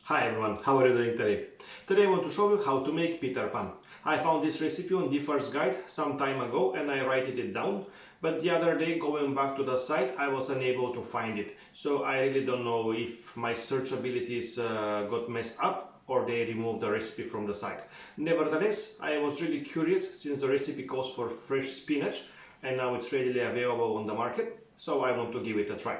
Hi everyone, how are you doing today? Today I want to show you how to make Peter Pan. I found this recipe on Difford's guide some time ago and I wrote it down, but the other day going back to the site I was unable to find it. So I really don't know if my search abilities got messed up or they removed the recipe from the site. Nevertheless, I was really curious since the recipe calls for fresh spinach and now it's readily available on the market, so I want to give it a try.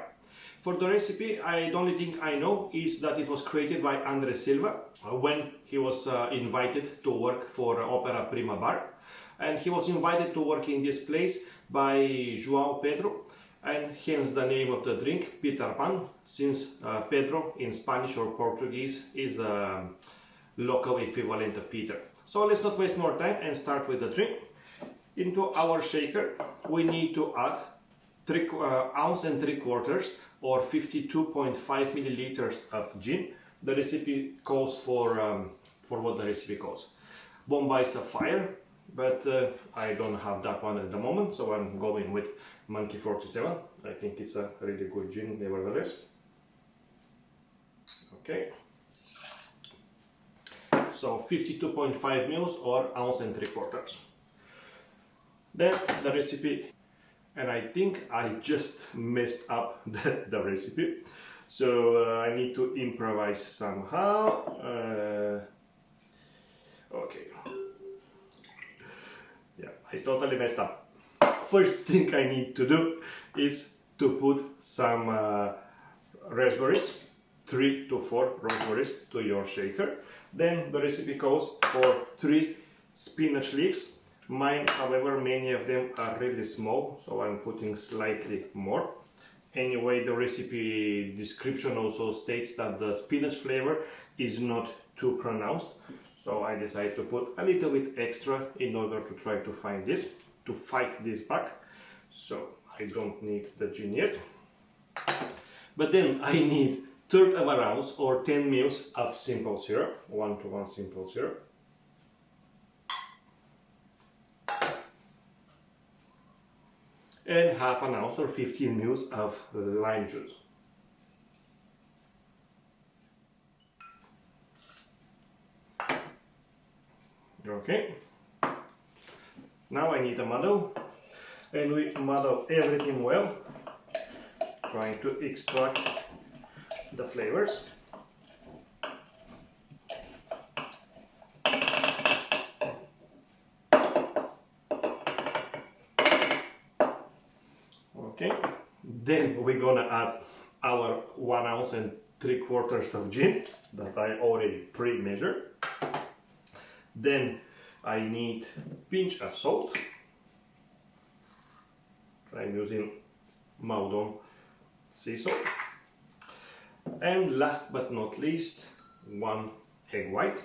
For the recipe, the only thing I know is that it was created by André Silva when he was invited to work for Opera Prima bar, and he was invited to work in this place by Joao Pedro, and hence the name of the drink, Peter Pan, since Pedro in Spanish or Portuguese is the local equivalent of Peter. So let's not waste more time and start with the drink. Into our shaker we need to add 1.75 ounces or 52.5 milliliters of gin. The recipe calls for what the recipe calls Bombay Sapphire, but I don't have that one at the moment, so I'm going with Monkey 47. I think it's a really good gin nevertheless. Okay, so 52.5 mils or 1.75 ounces. Then the recipe, and I think I just messed up the recipe, so I need to improvise somehow. Okay, yeah, I totally messed up. First thing I need to do is to put some raspberries, 3 to 4 raspberries to your shaker. Then the recipe calls for 3 spinach leaves. Mine, however, many of them are really small, so I'm putting slightly more. Anyway, the recipe description also states that the spinach flavor is not too pronounced, so I decided to put a little bit extra in order to try to find this, to fight this back. So I don't need the gin yet. But then I need 1/3 of an ounce or 10 mils of simple syrup, 1:1 simple syrup. And 1/2 ounce or 15 mils of lime juice. Okay, now I need a muddle, and we muddle everything well, trying to extract the flavors. Okay, then we're gonna add our 1.75 ounces of gin that I already pre-measured. Then I need a pinch of salt. I'm using Muddle sea salt. And last but not least, 1 egg white.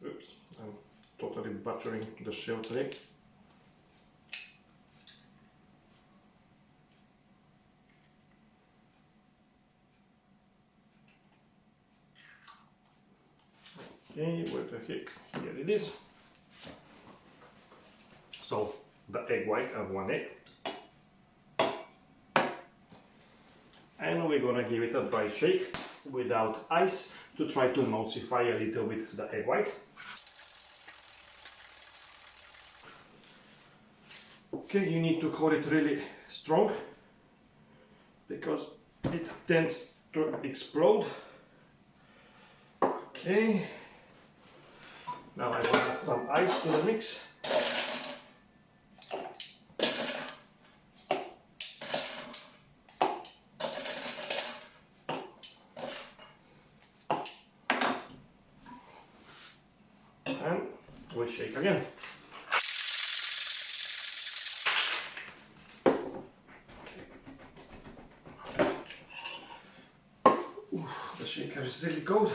Oops, I'm totally butchering the shell today. Okay, where the heck? Here it is. So the egg white of 1 egg. And we're gonna give it a dry shake without ice to try to emulsify a little bit the egg white. Okay, you need to hold it really strong because it tends to explode. Okay, now I will add some ice to the mix. And we shake again. The shaker is really cold.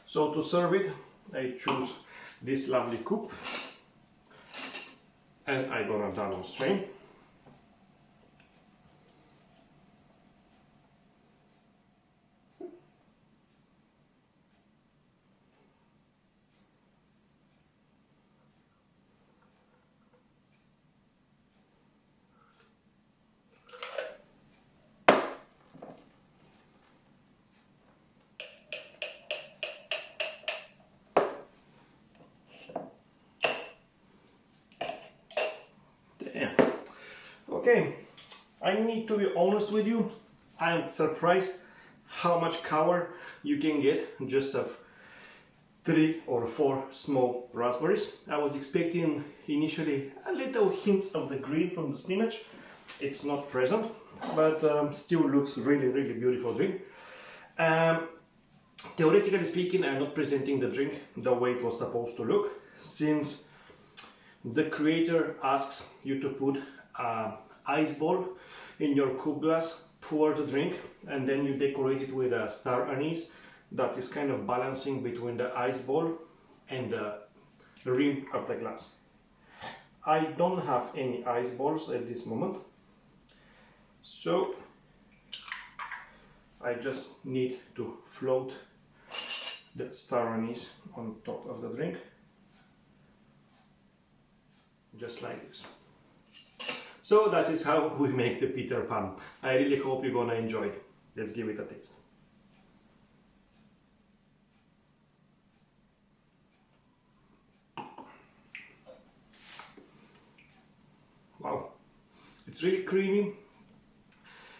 So to serve it, I choose this lovely cup and I'm gonna double strain. Okay, I need to be honest with you, I'm surprised how much cover you can get just of 3 or 4 small raspberries. I was expecting initially a little hint of the green from the spinach. It's not present, but still looks really beautiful drink. Theoretically speaking, I'm not presenting the drink the way it was supposed to look, since the creator asks you to put an ice ball in your cup glass, pour the drink, and then you decorate it with a star anise that is kind of balancing between the ice ball and the rim of the glass. I don't have any ice balls at this moment, so I just need to float the star anise on top of the drink, just like this. So that is how we make the Peter Pan. I really hope you're gonna enjoy it. Let's give it a taste. Wow, it's really creamy.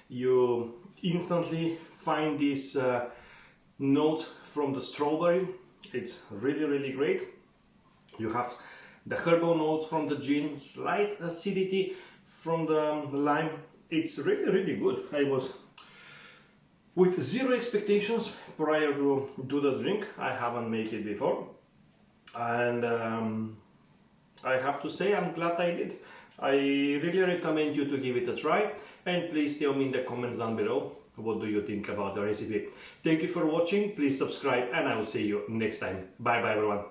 You instantly find this note from the strawberry. It's really great. You have the herbal notes from the gin, slight acidity from the lime. It's really good. I was with zero expectations prior to do the drink. I haven't made it before, and I have to say I'm glad I did. I really recommend you to give it a try, and please tell me in the comments down below what do you think about the recipe. Thank you for watching. Please subscribe, and I will see you next time. Bye everyone.